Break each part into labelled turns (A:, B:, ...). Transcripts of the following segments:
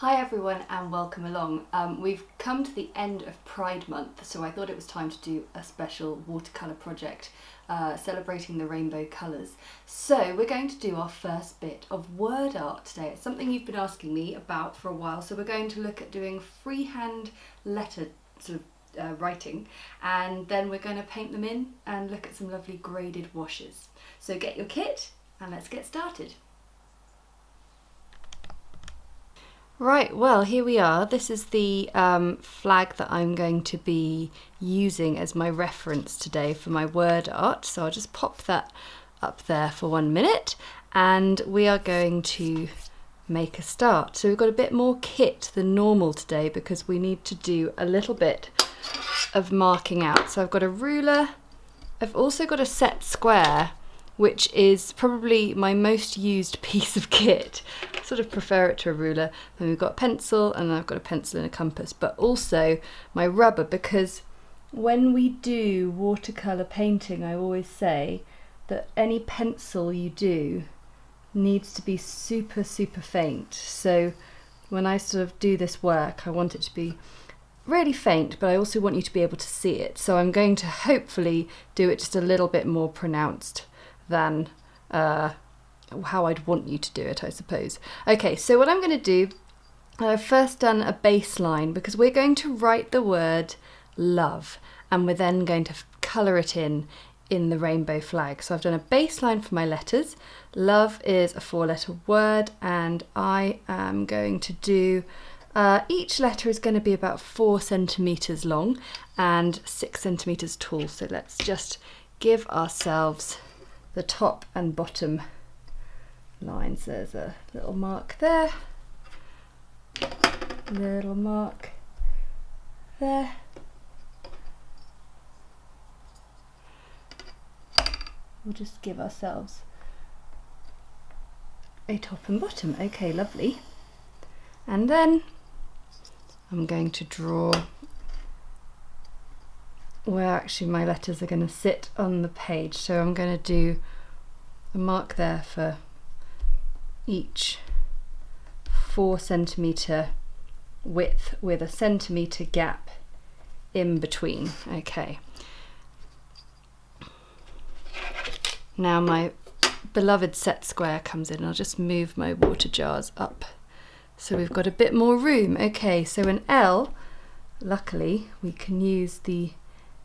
A: Hi everyone and welcome along. We've come to the end of Pride Month, so I thought it was time to do a special watercolour project celebrating the rainbow colours. So we're going to do our first bit of word art today. It's something you've been asking me about for a while, so we're going to look at doing freehand letter writing, and then we're going to paint them in and look at some lovely graded washes. So get your kit and let's get started. Right, well here we are. This is the flag that I'm going to be using as my reference today for my word art. So I'll just pop that up there for 1 minute and we are going to make a start. So we've got a bit more kit than normal today because we need to do a little bit of marking out. So I've got a ruler, I've also got a set square, which is probably my most used piece of kit. I sort of prefer it to a ruler. Then we've got a pencil, and I've got a pencil and a compass, but also my rubber, because when we do watercolour painting, I always say that any pencil you do needs to be super faint. So when I sort of do this work, I want it to be really faint, but I also want you to be able to see it. So I'm going to hopefully do it just a little bit more pronounced than how I'd want you to do it, I suppose. Okay, so what I'm going to do, I've first done a baseline because we're going to write the word love and we're then going to colour it in the rainbow flag. So I've done a baseline for my letters. Love is a 4-letter word and I am going to do, each letter is going to be about 4 centimetres long and 6 centimetres tall. So let's just give ourselves the top and bottom lines. There's a little mark there, little mark there. We'll just give ourselves a top and bottom. Okay, lovely. And then I'm going to draw where actually my letters are going to sit on the page. So I'm going to do a mark there for each 4 centimetre width with a centimetre gap in between. Okay. Now my beloved set square comes in. I'll just move my water jars up so we've got a bit more room. Okay, so an L, luckily we can use the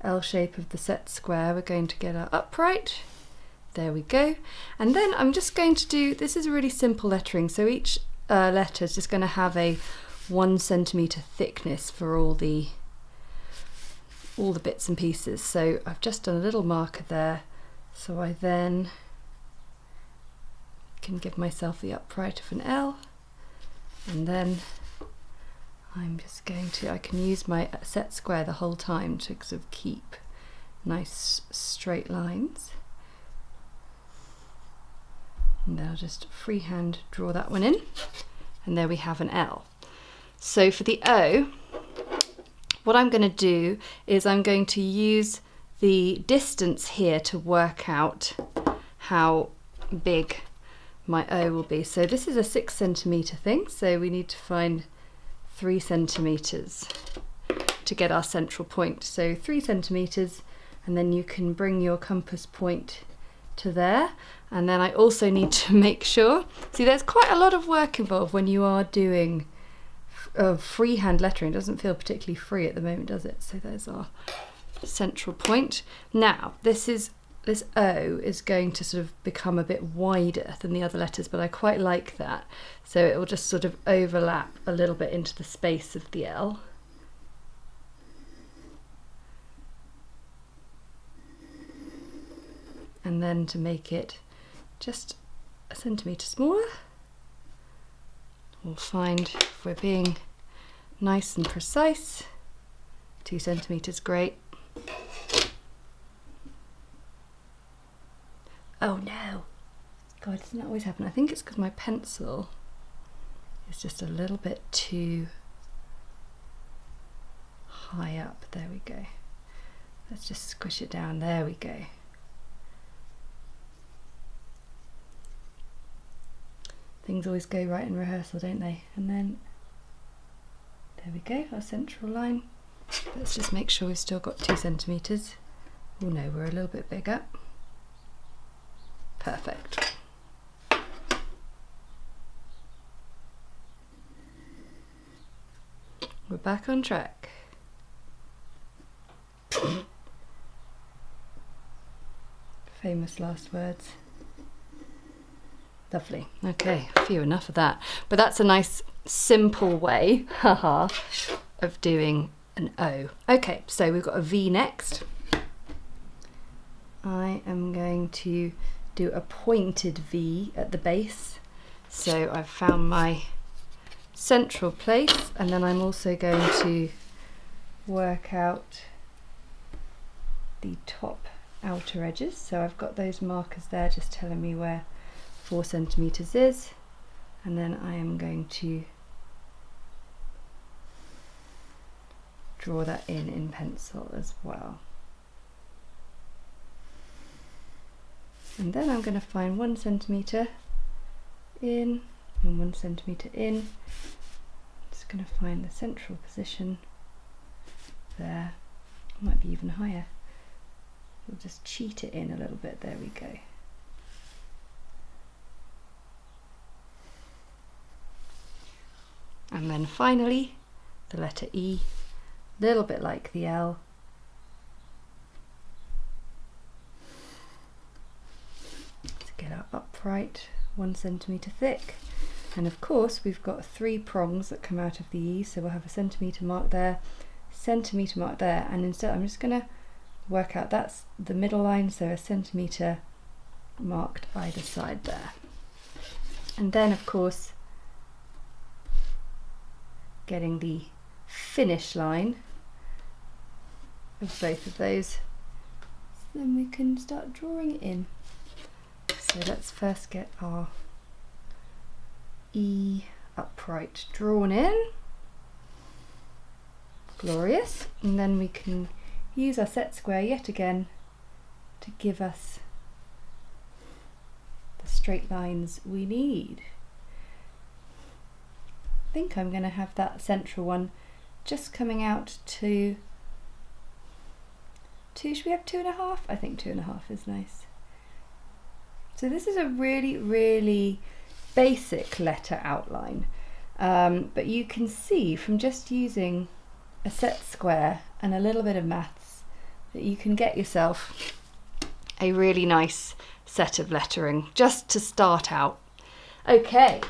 A: L shape of the set square. We're going to get our upright. There we go. And then I'm just going to do, this is really simple lettering, so each letter is just going to have a 1 centimetre thickness for all the bits and pieces. So I've just done a little marker there, so I then can give myself the upright of an L, and then I'm just going to, I can use my set square the whole time to sort of keep nice straight lines. And then I'll just freehand draw that one in. And there we have an L. So for the O, what I'm going to do is I'm going to use the distance here to work out how big my O will be. So this is a 6 centimetre thing, so we need to find 3 centimetres to get our central point. So 3 centimetres, and then you can bring your compass point to there. And then I also need to make sure, see there's quite a lot of work involved when you are doing freehand lettering. It doesn't feel particularly free at the moment, does it? So there's our central point. Now this O is going to sort of become a bit wider than the other letters, but I quite like that. So it will just sort of overlap a little bit into the space of the L. And then to make it just a centimetre smaller, we'll find, if we're being nice and precise, 2 centimetres, great. Oh no, God, doesn't that always happen? I think it's because my pencil is just a little bit too high up. There we go. Let's just squish it down. There we go. Things always go right in rehearsal, don't they? And then There we go, our central line. Let's just make sure we've still got 2 centimetres. Oh no, we're a little bit bigger. Perfect. We're back on track. Famous last words. Lovely. Okay, phew, enough of that. But that's a nice simple way, haha, of doing an O. Okay, so we've got a V next. I am going to do a pointed V at the base. So I've found my central place, and then I'm also going to work out the top outer edges. So I've got those markers there just telling me where 4 centimetres is, and then I am going to draw that in pencil as well. And then I'm going to find 1 centimetre in and 1 centimetre in. Just going to find the central position there. It might be even higher. We'll just cheat it in a little bit. There we go. And then finally the letter E, a little bit like the L. To get our upright, 1 centimetre thick. And of course we've got 3 prongs that come out of the E, so we'll have a centimetre mark there, centimetre mark there, and instead I'm just going to work out that's the middle line, so a centimetre marked either side there. And then of course getting the finish line of both of those, so then we can start drawing it in. So let's first get our E upright drawn in. Glorious. And then we can use our set square yet again to give us the straight lines we need. I think I'm going to have that central one just coming out to 2, should we have 2.5? I think 2.5 is nice. So this is a really basic letter outline, but you can see from just using a set square and a little bit of maths that you can get yourself a really nice set of lettering just to start out. Okay,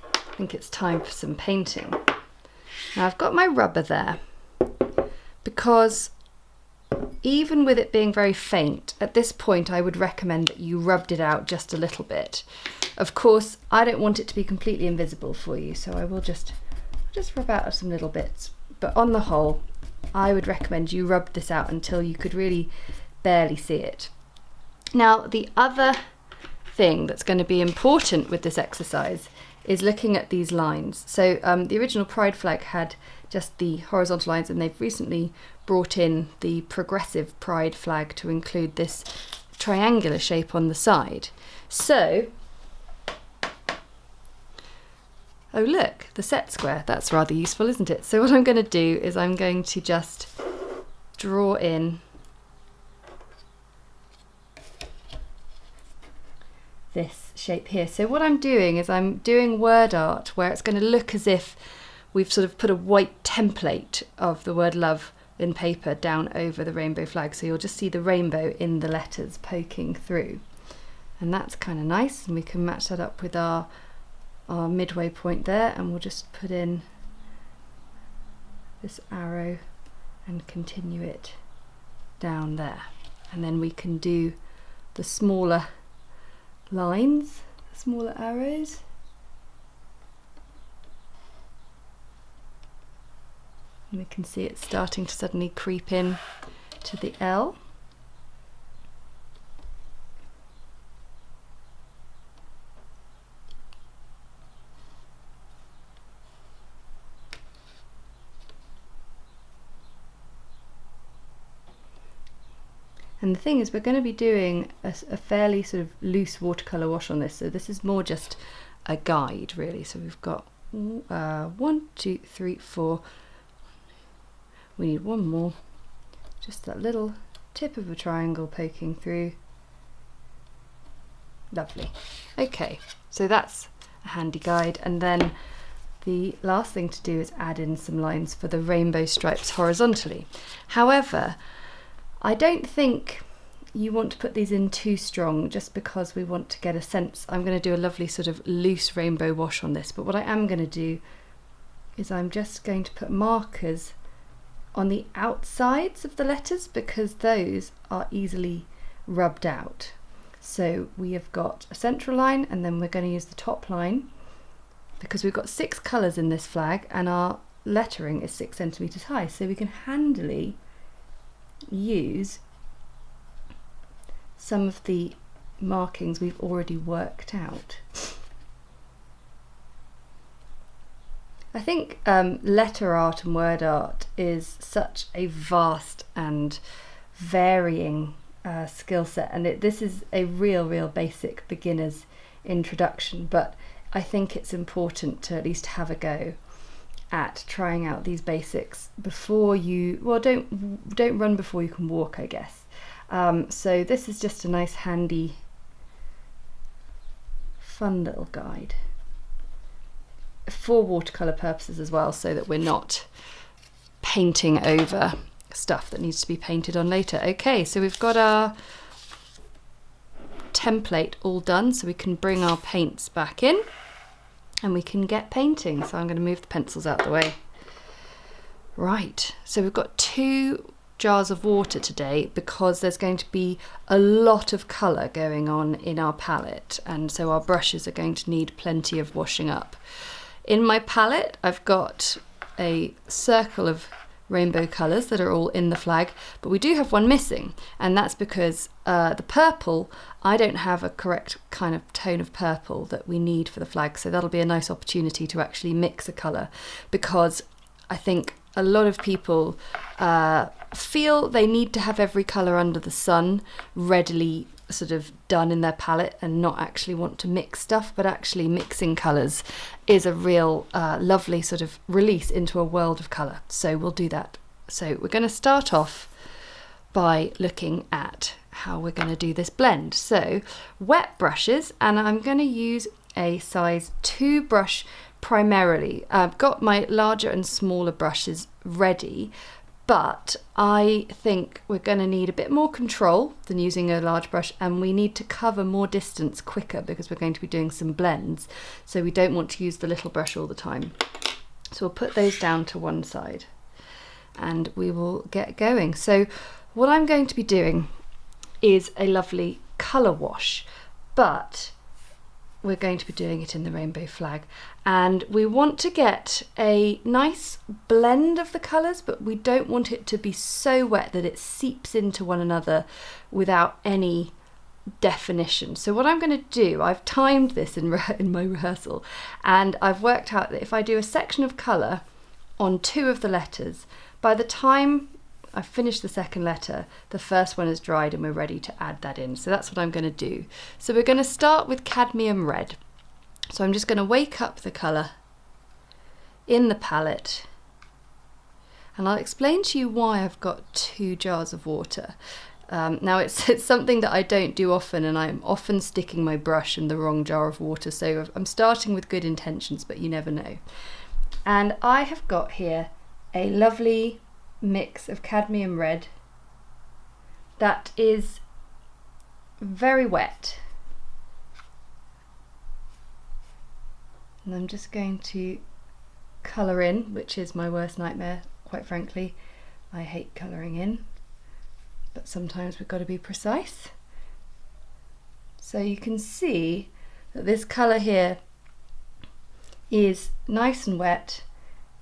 A: I think it's time for some painting. Now I've got my rubber there because even with it being very faint, at this point I would recommend that you rubbed it out just a little bit. Of course, I don't want it to be completely invisible for you, so I will just rub out some little bits. But on the whole, I would recommend you rubbed this out until you could really barely see it. Now, the other thing that's going to be important with this exercise is looking at these lines. So the original Pride flag had just the horizontal lines, and they've recently brought in the progressive Pride flag to include this triangular shape on the side. So, oh look, the set square, that's rather useful, isn't it? So what I'm going to do is I'm going to just draw in this shape here. So what I'm doing is I'm doing word art where it's going to look as if we've sort of put a white template of the word love in paper down over the rainbow flag. So you'll just see the rainbow in the letters poking through. And that's kind of nice, and we can match that up with our midway point there, and we'll just put in this arrow and continue it down there. And then we can do the smaller lines, the smaller arrows. And we can see it starting to suddenly creep in to the L. And the thing is, we're going to be doing a fairly sort of loose watercolour wash on this, so this is more just a guide really. So we've got 1, 2, 3, 4. We need one more, just that little tip of a triangle poking through. Lovely. Okay, so that's a handy guide, and then the last thing to do is add in some lines for the rainbow stripes horizontally. However, I don't think you want to put these in too strong, just because we want to get a sense. I'm going to do a lovely sort of loose rainbow wash on this, but what I am going to do is I'm just going to put markers on the outsides of the letters, because those are easily rubbed out. So we have got a central line, and then we're going to use the top line, because we've got 6 colours in this flag and our lettering is 6 centimetres high, so we can handily use some of the markings we've already worked out. I think letter art and word art is such a vast and varying skill set, and this is a real basic beginner's introduction, but I think it's important to at least have a go at trying out these basics before you, well, don't run before you can walk, I guess. So this is just a nice handy fun little guide for watercolour purposes as well, so that we're not painting over stuff that needs to be painted on later. Okay, so we've got our template all done, so we can bring our paints back in and we can get painting. So I'm going to move the pencils out the way. Right, so we've got 2 jars of water today, because there's going to be a lot of colour going on in our palette, and so our brushes are going to need plenty of washing up. In my palette I've got a circle of rainbow colours that are all in the flag, but we do have one missing, and that's because the purple, I don't have a correct kind of tone of purple that we need for the flag, so that'll be a nice opportunity to actually mix a colour, because I think a lot of people feel they need to have every colour under the sun readily sort of done in their palette and not actually want to mix stuff, but actually mixing colours is a real lovely sort of release into a world of colour. So we'll do that. So we're going to start off by looking at how we're going to do this blend. So wet brushes, and I'm going to use a size 2 brush primarily. I've got my larger and smaller brushes ready, but I think we're going to need a bit more control than using a large brush, and we need to cover more distance quicker because we're going to be doing some blends, so we don't want to use the little brush all the time. So we'll put those down to one side and we will get going. So what I'm going to be doing is a lovely colour wash, but we're going to be doing it in the rainbow flag, and we want to get a nice blend of the colours, but we don't want it to be so wet that it seeps into one another without any definition. So what I'm going to do, I've timed this in my rehearsal, and I've worked out that if I do a section of colour on 2 of the letters, by the time I finished the second letter, the first one is dried and we're ready to add that in. So that's what I'm going to do. So we're going to start with cadmium red. So I'm just going to wake up the colour in the palette, and I'll explain to you why I've got 2 jars of water. Now it's something that I don't do often, and I'm often sticking my brush in the wrong jar of water, so I'm starting with good intentions, but you never know. And I have got here a lovely mix of cadmium red that is very wet, and I'm just going to colour in, which is my worst nightmare, quite frankly. I hate colouring in, but sometimes we've got to be precise. So you can see that this colour here is nice and wet.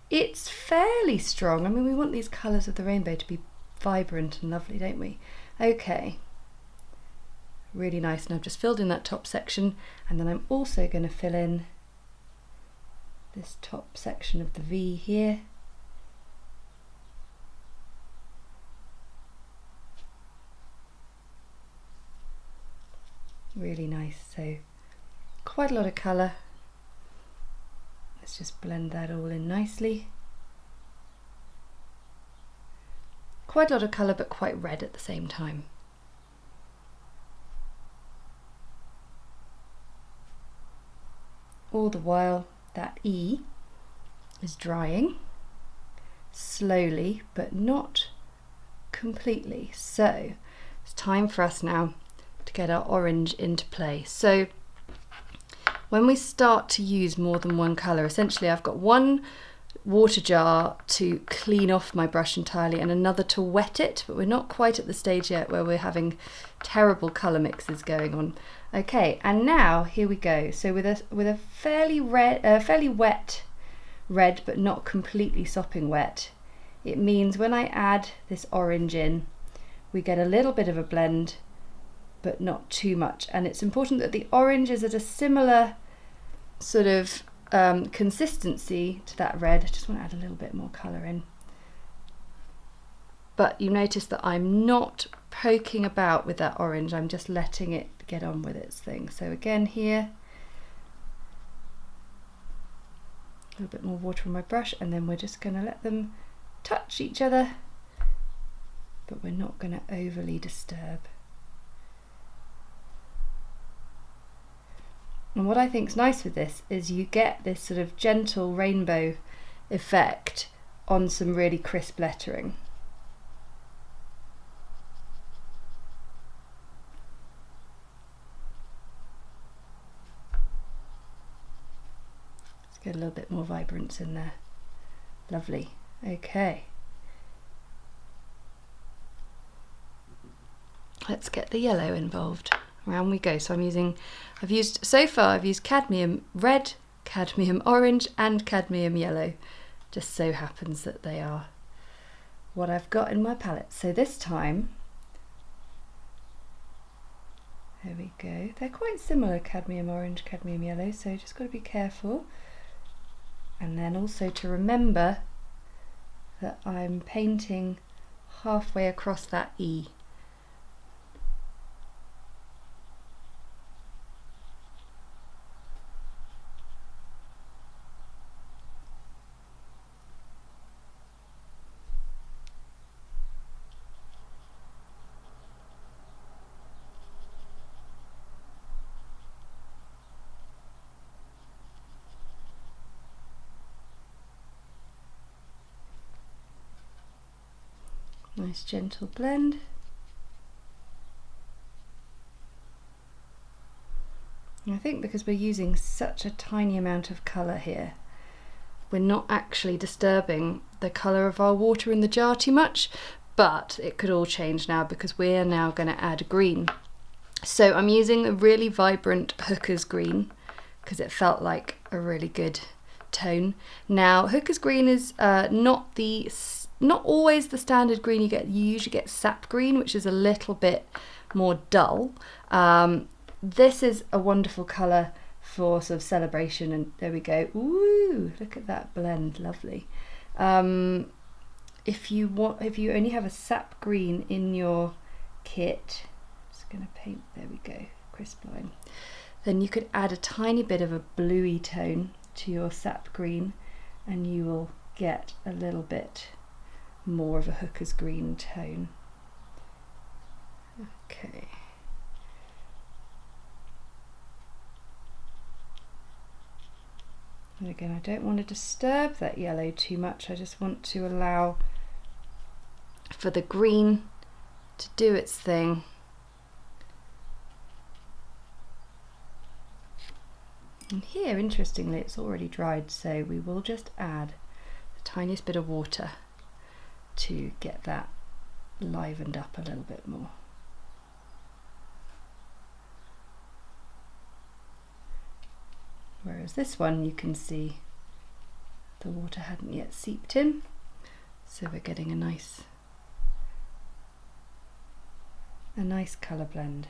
A: It's fairly strong. I mean, we want these colours of the rainbow to be vibrant and lovely, don't we? Okay, really nice. And I've just filled in that top section, and then I'm also going to fill in this top section of the V here. Really nice. So quite a lot of colour. Let's just blend that all in nicely. Quite a lot of colour, but quite red at the same time. All the while that E is drying slowly, but not completely. So it's time for us now to get our orange into play. So when we start to use more than one colour, essentially I've got one water jar to clean off my brush entirely and another to wet it, but we're not quite at the stage yet where we're having terrible colour mixes going on. Okay, and now here we go. So with a fairly wet red, but not completely sopping wet, it means when I add this orange in, we get a little bit of a blend, but not too much. And it's important that the orange is at a similar sort of consistency to that red. I just want to add a little bit more colour in. But you notice that I'm not poking about with that orange, I'm just letting it get on with its thing. So again here, a little bit more water on my brush, and then we're just going to let them touch each other, but we're not going to overly disturb. And what I think is nice with this is you get this sort of gentle rainbow effect on some really crisp lettering. Let's get a little bit more vibrance in there. Lovely. Okay. Let's get the yellow involved. Around we go. So I've used cadmium red, cadmium orange and cadmium yellow. Just so happens that they are what I've got in my palette. So this time, there we go. They're quite similar, cadmium orange, cadmium yellow, so just got to be careful. And then also to remember that I'm painting halfway across that E. Nice gentle blend. And I think because we're using such a tiny amount of colour here, we're not actually disturbing the colour of our water in the jar too much, but it could all change now because we're now going to add green. So I'm using a really vibrant Hooker's green because it felt like a really good tone. Now Hooker's green is not always the standard green you get. You usually get sap green, which is a little bit more dull. This is a wonderful colour for sort of celebration, and there we go. Ooh, look at that blend, lovely. If you only have a sap green in your kit, just going to paint, there we go, crisp line. Then you could add a tiny bit of a bluey tone to your sap green, and you will get a little bit more of a Hooker's green tone. Okay. And again, I don't want to disturb that yellow too much. I just want to allow for the green to do its thing. And here, interestingly, it's already dried, so we will just add the tiniest bit of water to get that livened up a little bit more. Whereas this one, you can see the water hadn't yet seeped in, so we're getting a nice colour blend.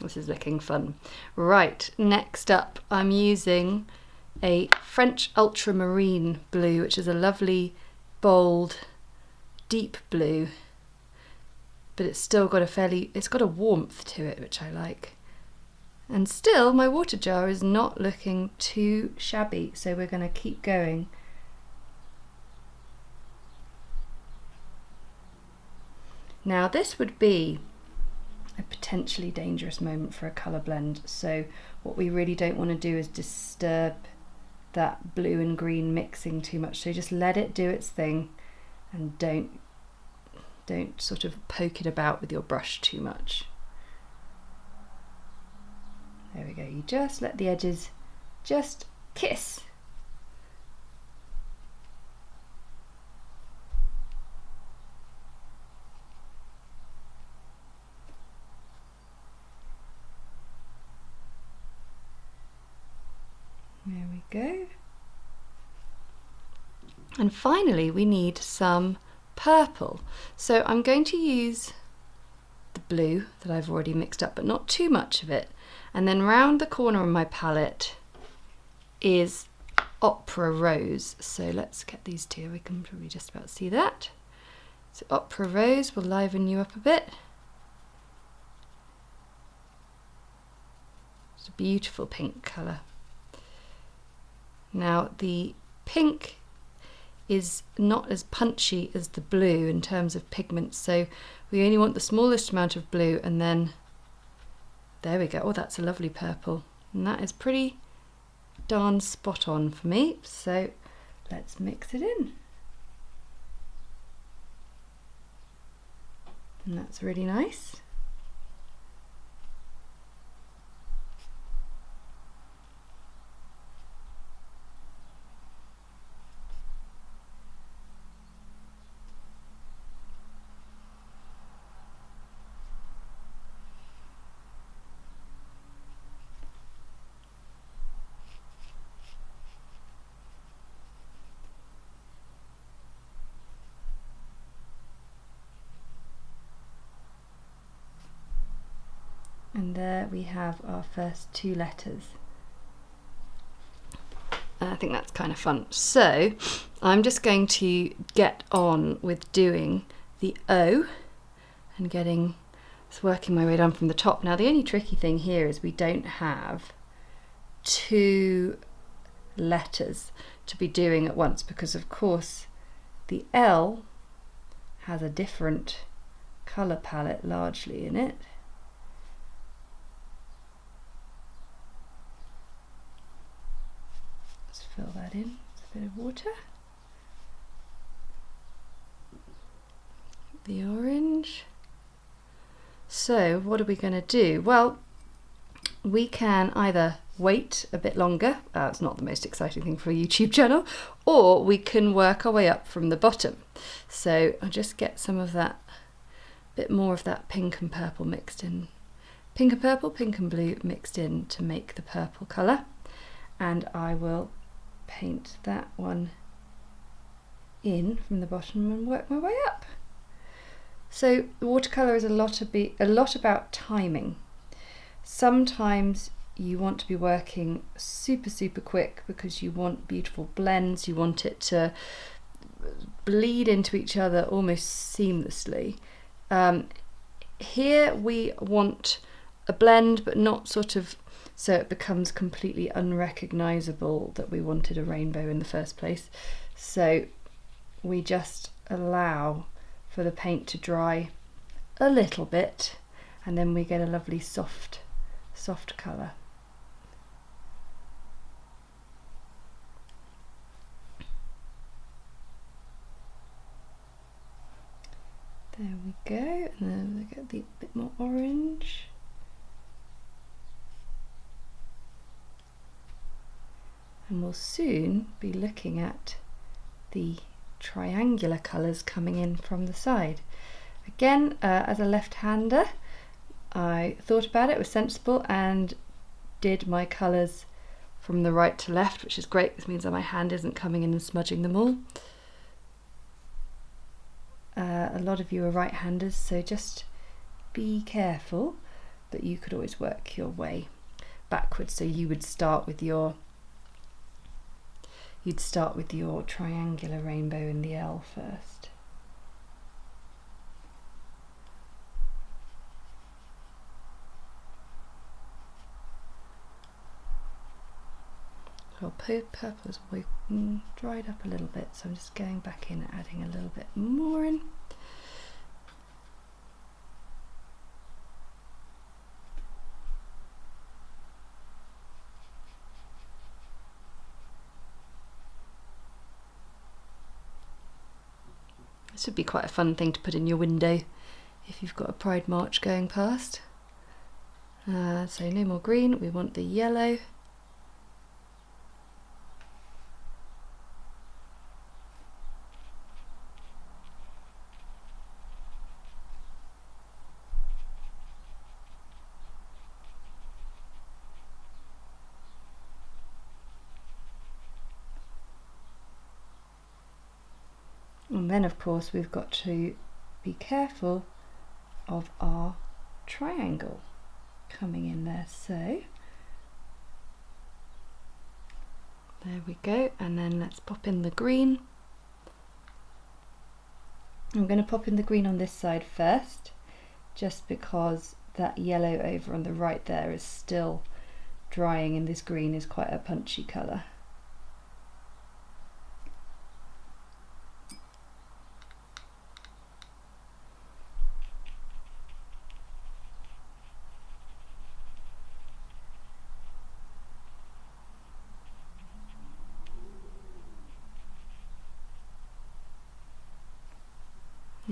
A: This is looking fun. Right, next up I'm using a French ultramarine blue, which is a lovely bold, deep blue, but it's still got it's got a warmth to it, which I like. And still, my water jar is not looking too shabby, so we're going to keep going. Now, this would be a potentially dangerous moment for a colour blend, so what we really don't want to do is disturb that blue and green mixing too much, so just let it do its thing and don't sort of poke it about with your brush too much. There we go, you just let the edges just kiss. There we go. And finally we need some purple. So I'm going to use the blue that I've already mixed up, but not too much of it. And then round the corner of my palette is Opera Rose. So let's get these two, we can probably just about see that. So Opera Rose will liven you up a bit. It's a beautiful pink colour. Now the pink is not as punchy as the blue in terms of pigments, so we only want the smallest amount of blue, and then there we go. Oh, that's a lovely purple, and that is pretty darn spot on for me, so let's mix it in. And that's really nice. And there we have our first two letters. I think that's kind of fun. So I'm just going to get on with doing the O and working my way down from the top. Now the only tricky thing here is we don't have two letters to be doing at once, because of course the L has a different colour palette largely in it. Fill that in with a bit of water. The orange. So what are we going to do? Well, we can either wait a bit longer, it's not the most exciting thing for a YouTube channel, or we can work our way up from the bottom. So I'll just get some of that, bit more of that pink and purple mixed in. Pink and purple, pink and blue mixed in to make the purple colour. And I will paint that one in from the bottom and work my way up. So the watercolour is a lot about timing. Sometimes you want to be working super quick because you want beautiful blends, you want it to bleed into each other almost seamlessly. Here we want a blend, but not sort of so it becomes completely unrecognisable that we wanted a rainbow in the first place. So we just allow for the paint to dry a little bit, and then we get a lovely soft colour. There we go, and then we get the bit more orange. And we'll soon be looking at the triangular colours coming in from the side. Again, as a left-hander, I thought about it, was sensible, and did my colours from the right to left, which is great. This means that my hand isn't coming in and smudging them all. A lot of you are right-handers, so just be careful, but you could always work your way backwards. So you would start with your you'd start with your triangular rainbow in the L first. Well, purple is dried up a little bit, so I'm just going back in and adding a little bit more in. This would be quite a fun thing to put in your window if you've got a Pride March going past. So no more green, we want the yellow. And then of course we've got to be careful of our triangle coming in there, so there we go. And then let's pop in the green. I'm going to pop in the green on this side first, just because that yellow over on the right there is still drying and this green is quite a punchy colour.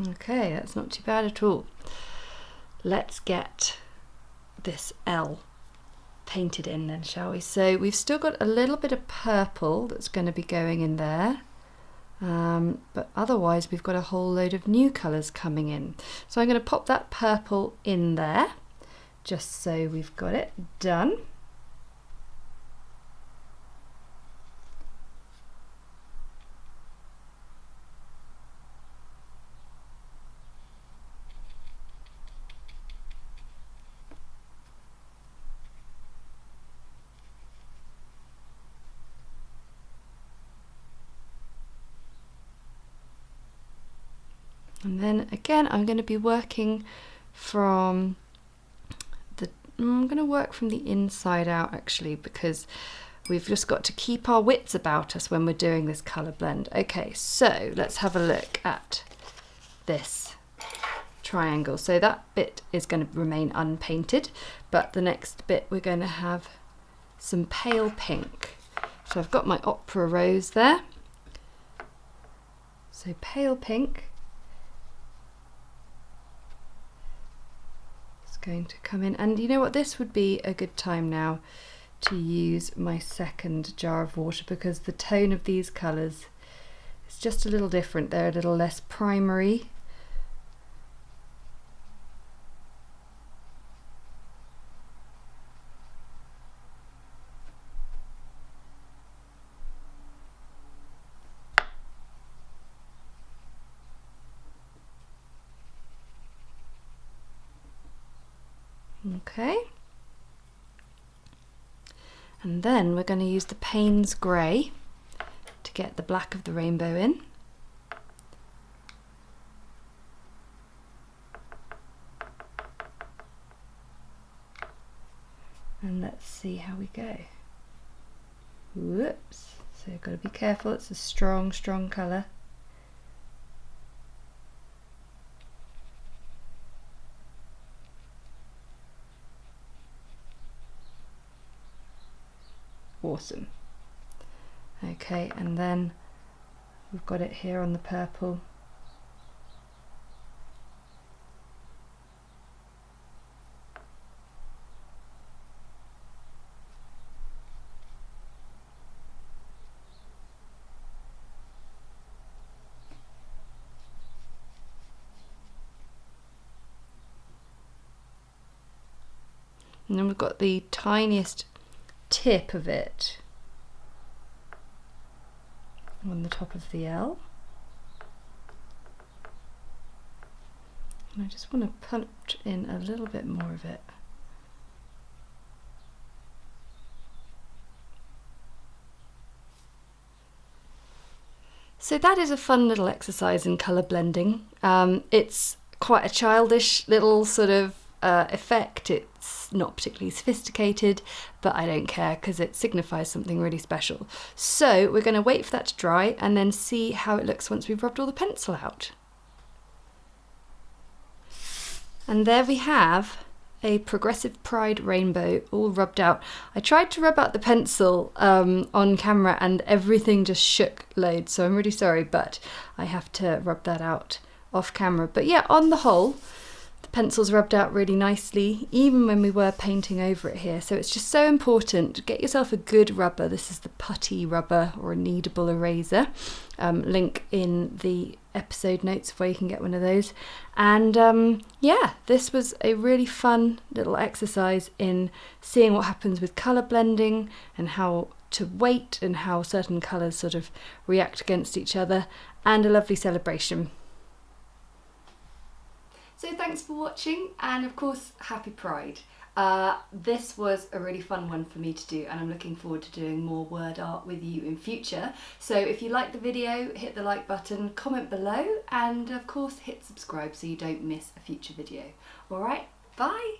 A: Okay, that's not too bad at all. Let's get this L painted in then, shall we? So we've still got a little bit of purple that's going to be going in there, but otherwise we've got a whole load of new colours coming in. So I'm going to pop that purple in there, just so we've got it done. And then again, I'm going to be working from I'm going to work from the inside out actually, because we've just got to keep our wits about us when we're doing this colour blend. Okay, so let's have a look at this triangle. So that bit is going to remain unpainted, but the next bit we're going to have some pale pink. So I've got my opera rose there. So pale pink. Going to come in, and you know what, this would be a good time now to use my second jar of water, because the tone of these colours is just a little different. They're a little less primary. Okay, and then we're going to use the Payne's Grey to get the black of the rainbow in. And let's see how we go. Whoops, so you've got to be careful, it's a strong colour. Awesome. Okay, and then we've got it here on the purple. And then we've got the tiniest tip of it on the top of the L, and I just want to punch in a little bit more of it. So that is a fun little exercise in colour blending. It's quite a childish little sort of effect. It's not particularly sophisticated, but I don't care because it signifies something really special. So we're going to wait for that to dry and then see how it looks once we've rubbed all the pencil out. And there we have a Progressive Pride rainbow all rubbed out. I tried to rub out the pencil on camera and everything just shook loads, so I'm really sorry, but I have to rub that out off camera. But yeah, on the whole, the pencil's rubbed out really nicely, even when we were painting over it here. So it's just so important. Get yourself a good rubber. This is the putty rubber or a kneadable eraser. Link in the episode notes where you can get one of those. And yeah, this was a really fun little exercise in seeing what happens with colour blending and how to weight and how certain colours sort of react against each other, and a lovely celebration. So thanks for watching, and of course, happy Pride. This was a really fun one for me to do, and I'm looking forward to doing more word art with you in future. So if you liked the video, hit the like button, comment below, and of course hit subscribe so you don't miss a future video. Alright, bye!